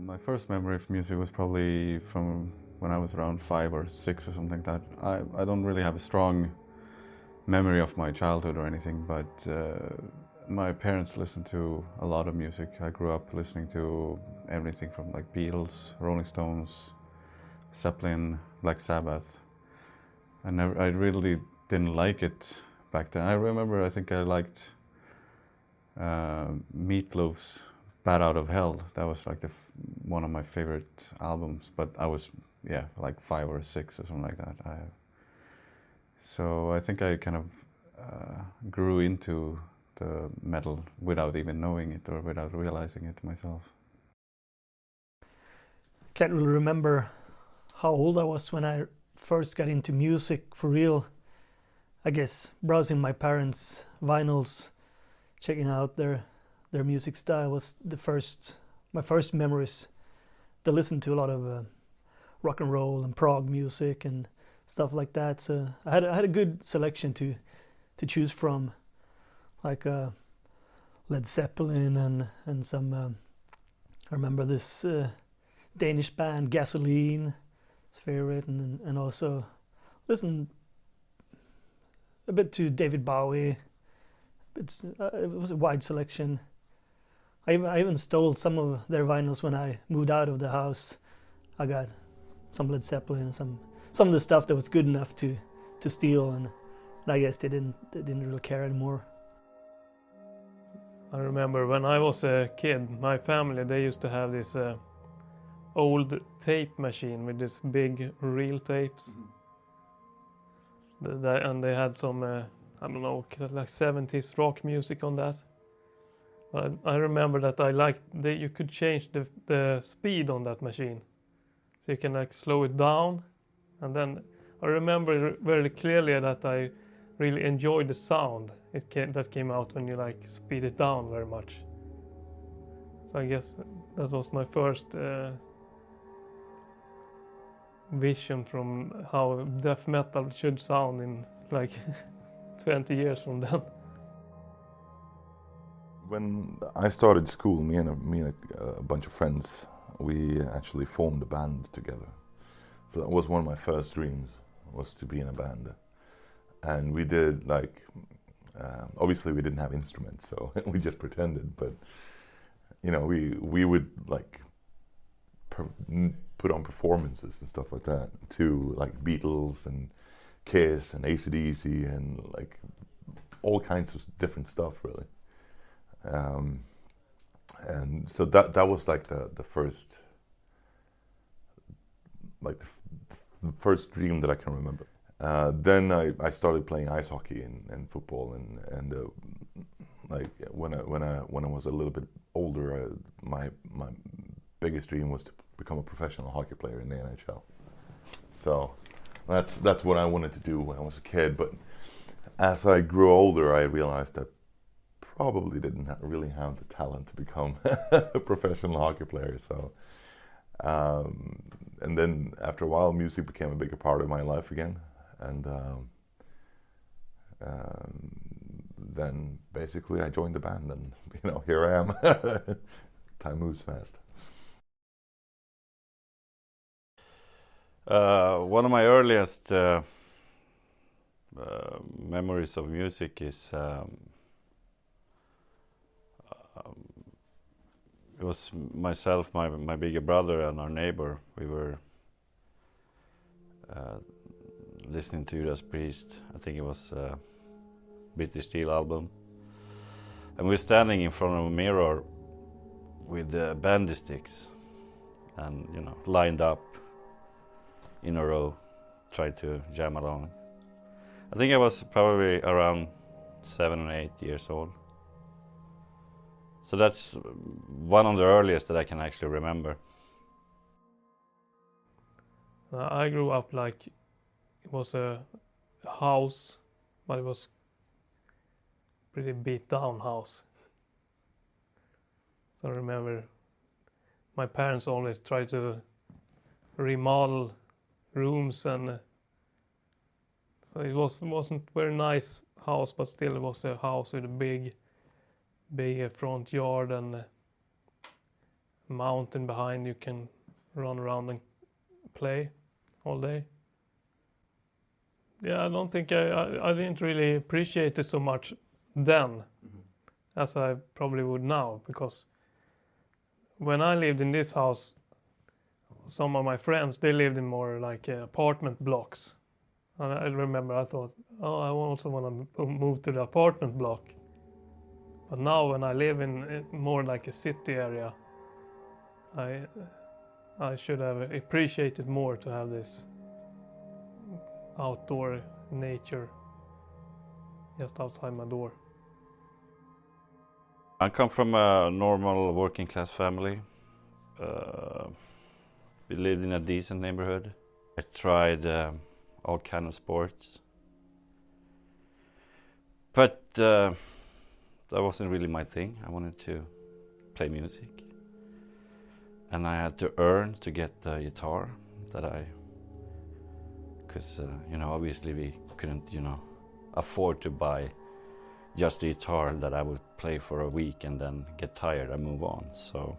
My first memory of music was probably from when I was around 5 or 6 or something like that. I don't really have a strong memory of my childhood or anything, but my parents listened to a lot of music. I grew up listening to everything from like Beatles, Rolling Stones, Zeppelin, Black Sabbath. I really didn't like it back then. I remember, I think I liked Meatloaf's Bat Out of Hell. That was like one of my favorite albums, but I was, yeah, like 5 or 6 or something like that. So I think I kind of grew into the metal without even knowing it or without realizing it myself. Can't really remember how old I was when I first got into music for real. I guess browsing my parents' vinyls, checking out their music style was my first memories. They listened to a lot of rock and roll and prog music and stuff like that. So I had a good selection to choose from, like Led Zeppelin and some. I remember this Danish band Gasoline, his favorite, and also listened a bit to David Bowie. It was a wide selection. I even stole some of their vinyls when I moved out of the house. I got some Led Zeppelin and some of the stuff that was good enough to steal, and I guess they didn't really care anymore. I remember when I was a kid, my family, they used to have this old tape machine with this big reel tapes. And they had some, I don't know, like 70s rock music on that. But I remember that I liked that you could change the speed on that machine. So you can like slow it down. And then I remember very clearly that I really enjoyed the sound that came out when you like speed it down very much. So I guess that was my first vision from how death metal should sound in like 20 years from then. When I started school, me and a bunch of friends, we actually formed a band together. So that was one of my first dreams, was to be in a band. And we did like, obviously we didn't have instruments, so we just pretended, but you know, we would like put on performances and stuff like that to like Beatles and Kiss and AC/DC and like all kinds of different stuff really. And so that was like the first, like the first dream that I can remember. Then I started playing ice hockey and football and like when I was a little bit older, my biggest dream was to become a professional hockey player in the NHL. So that's what I wanted to do when I was a kid. But as I grew older, I realized I probably didn't really have the talent to become a professional hockey player. So and then after a while, music became a bigger part of my life again. And then basically I joined the band, and you know, here I am. Time moves fast. One of my earliest memories of music is it was myself, my bigger brother, and our neighbor. We were listening to Judas Priest. I think it was a British Steel album. And we were standing in front of a mirror with bandy sticks and, you know, lined up in a row, tried to jam along. I think I was probably around 7 or 8 years old. So that's one of the earliest that I can actually remember. I grew up like it was a house, but it was pretty beat down house. So I remember my parents always tried to remodel rooms, and so it wasn't very nice house, but still it was a house with a big front yard, and mountain behind. You can run around and play all day. Yeah, I don't think I didn't really appreciate it so much then as I probably would now, because when I lived in this house, some of my friends, they lived in more like apartment blocks. And I remember I thought, oh, I also want to move to the apartment block. But now when I live in more like a city area, I should have appreciated more to have this outdoor nature just outside my door. I come from a normal working class family. We lived in a decent neighborhood. I tried all kind of sports, but that wasn't really my thing. I wanted to play music, and I had to earn to get the guitar because obviously we couldn't afford to buy just a guitar that I would play for a week and then get tired and move on. So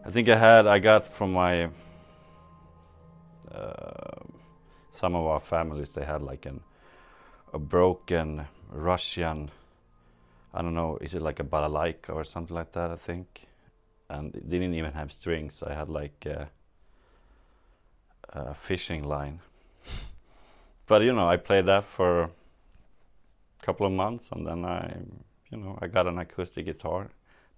I think I got from my some of our families, they had like a broken Russian, I don't know, is it like a balalaika or something like that, I think. And it didn't even have strings. I had like a fishing line. But I played that for a couple of months, and then I got an acoustic guitar.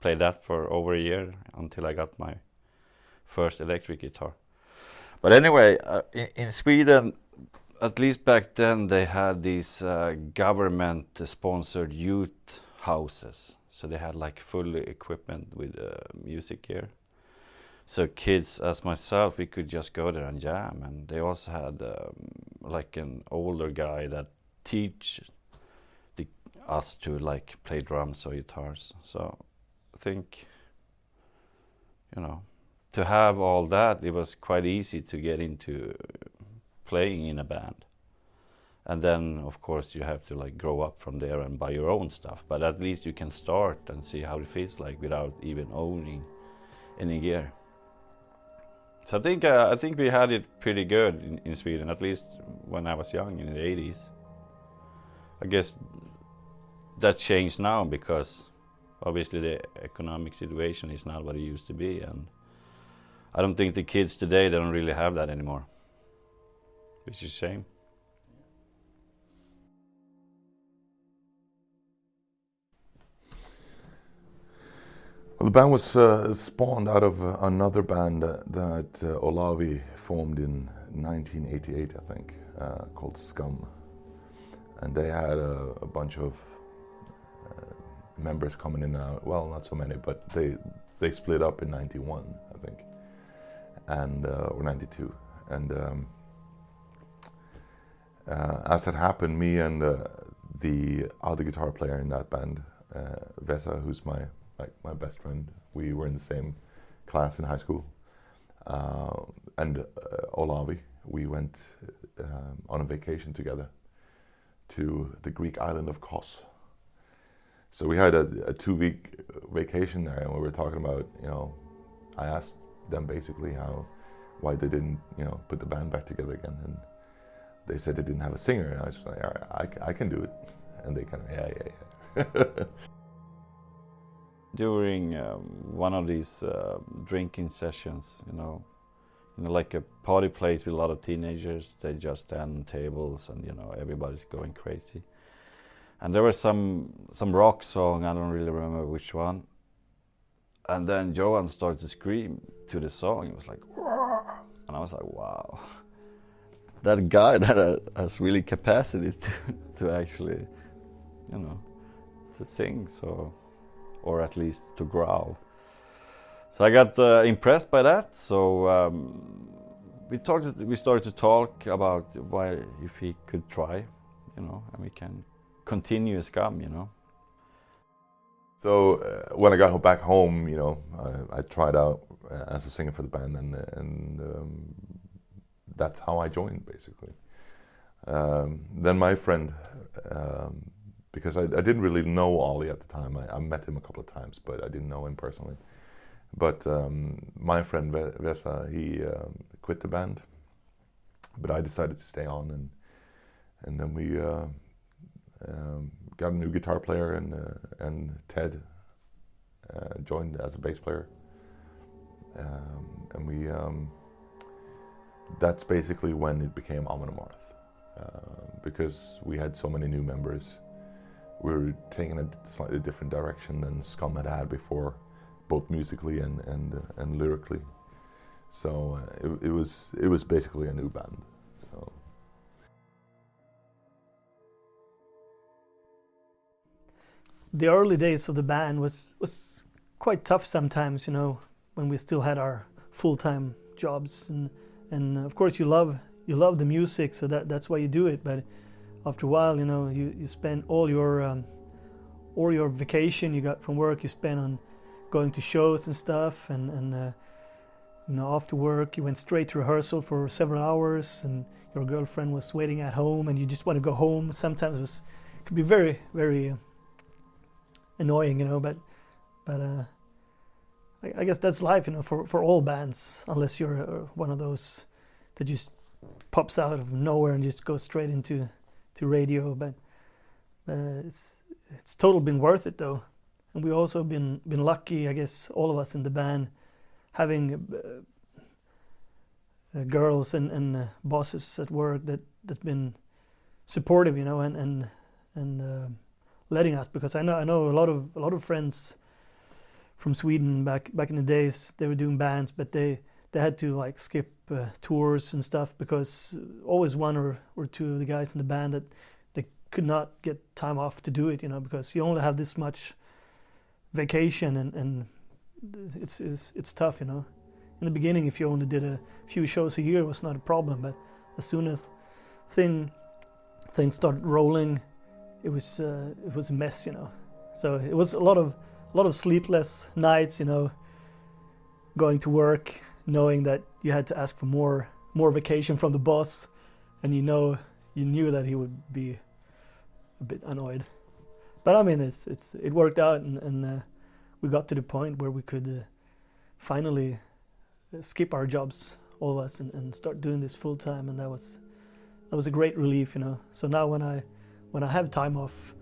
Played that for over a year until I got my first electric guitar. But anyway, in Sweden, at least back then, they had these government-sponsored youth houses. So they had like full equipment with music gear. So kids, as myself, we could just go there and jam. And they also had like an older guy that teach us to like play drums or guitars. So I think, to have all that, it was quite easy to get into playing in a band. And then, of course, you have to like grow up from there and buy your own stuff. But at least you can start and see how it feels like without even owning any gear. So I think we had it pretty good in Sweden, at least when I was young in the 80s. I guess that changed now because obviously the economic situation is not what it used to be, and I don't think the kids today, they don't really have that anymore, which is a shame. Well, the band was spawned out of another band that Olavi formed in 1988, I think, called Scum. And they had a bunch of members coming in and out. Well, not so many, but they split up in 91, I think, and or 92. And as it happened, me and the other guitar player in that band, Vesa, who's my best friend, we were in the same class in high school, and Olavi, we went on a vacation together to the Greek island of Kos. So we had a 2-week vacation there, and we were talking about, I asked them basically why they didn't, put the band back together again, and they said they didn't have a singer, and I was like, all right, I can do it, and they kind of, yeah. During one of these drinking sessions, like a party place with a lot of teenagers, they just stand on tables and everybody's going crazy. And there was some rock song, I don't really remember which one. And then Johan started to scream to the song. It was like, "Whoa!" And I was like, wow, that guy that has really capacity to actually, to sing, so, or at least to growl. So I got impressed by that. So we started to talk about why, if he could try, and we can continue Scum, So when I got back home, I tried out as a singer for the band, and that's how I joined, basically. Then my friend, because I didn't really know Ollie at the time. I met him a couple of times, but I didn't know him personally. But my friend Vesa, he quit the band, but I decided to stay on, and then we got a new guitar player, and Ted joined as a bass player, and we that's basically when it became Amon Amarth, because we had so many new members. We were taking a slightly different direction than Scum had before, both musically and lyrically. So it was basically a new band. So the early days of the band was quite tough sometimes, you know, when we still had our full-time jobs, and of course you love the music, so that's why you do it. But after a while, you know, you spend all your vacation you got from work, you spend on going to shows and stuff, and you know, after work you went straight to rehearsal for several hours, and your girlfriend was waiting at home, and you just want to go home. Sometimes it could be very, very annoying, you know, but I guess that's life, you know, for all bands, unless you're one of those that just pops out of nowhere and just goes straight into radio. But it's totally been worth it though, and we also been lucky, I guess, all of us in the band, having girls and bosses at work that's been supportive, you know, and letting us, because I know a lot of friends from Sweden back in the days, they were doing bands, but they had to like skip tours and stuff, because always one or two of the guys in the band that they could not get time off to do it, you know, because you only have this much vacation, and it's tough, you know. In the beginning, if you only did a few shows a year, it was not a problem, but as soon as things started rolling, it was a mess, you know. So it was a lot of sleepless nights, you know, going to work knowing that you had to ask for more vacation from the boss, and you knew that he would be a bit annoyed. But I mean, it worked out, and we got to the point where we could finally skip our jobs, all of us, and start doing this full time, and that was a great relief, you know. So now when I have time off,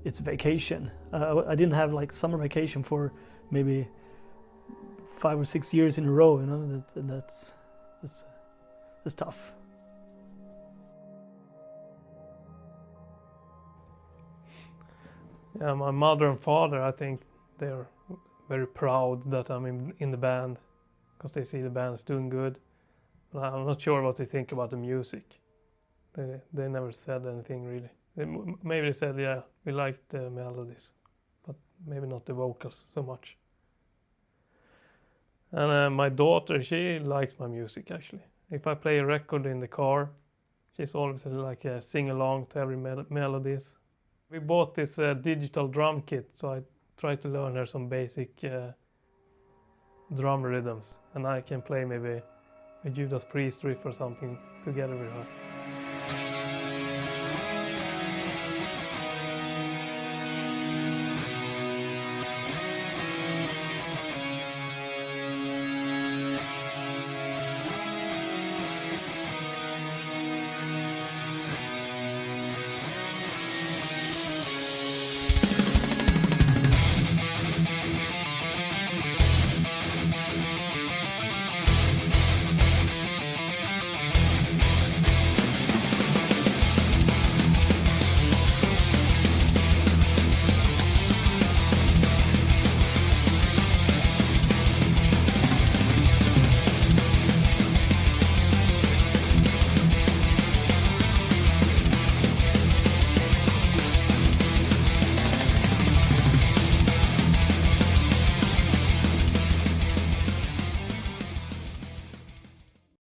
it's vacation. I didn't have like summer vacation for maybe 5 or 6 years in a row, you know. That's tough. Yeah, my mother and father, I think they're very proud that I'm in the band, because they see the band's doing good. But I'm not sure what they think about the music. They never said anything really. Maybe they said, yeah, we like the melodies, but maybe not the vocals so much. And my daughter, she likes my music actually. If I play a record in the car, she's always like sing along to every melodies. We bought this digital drum kit, so I tried to learn her some basic drum rhythms, and I can play maybe a Judas Priest riff or something together with her.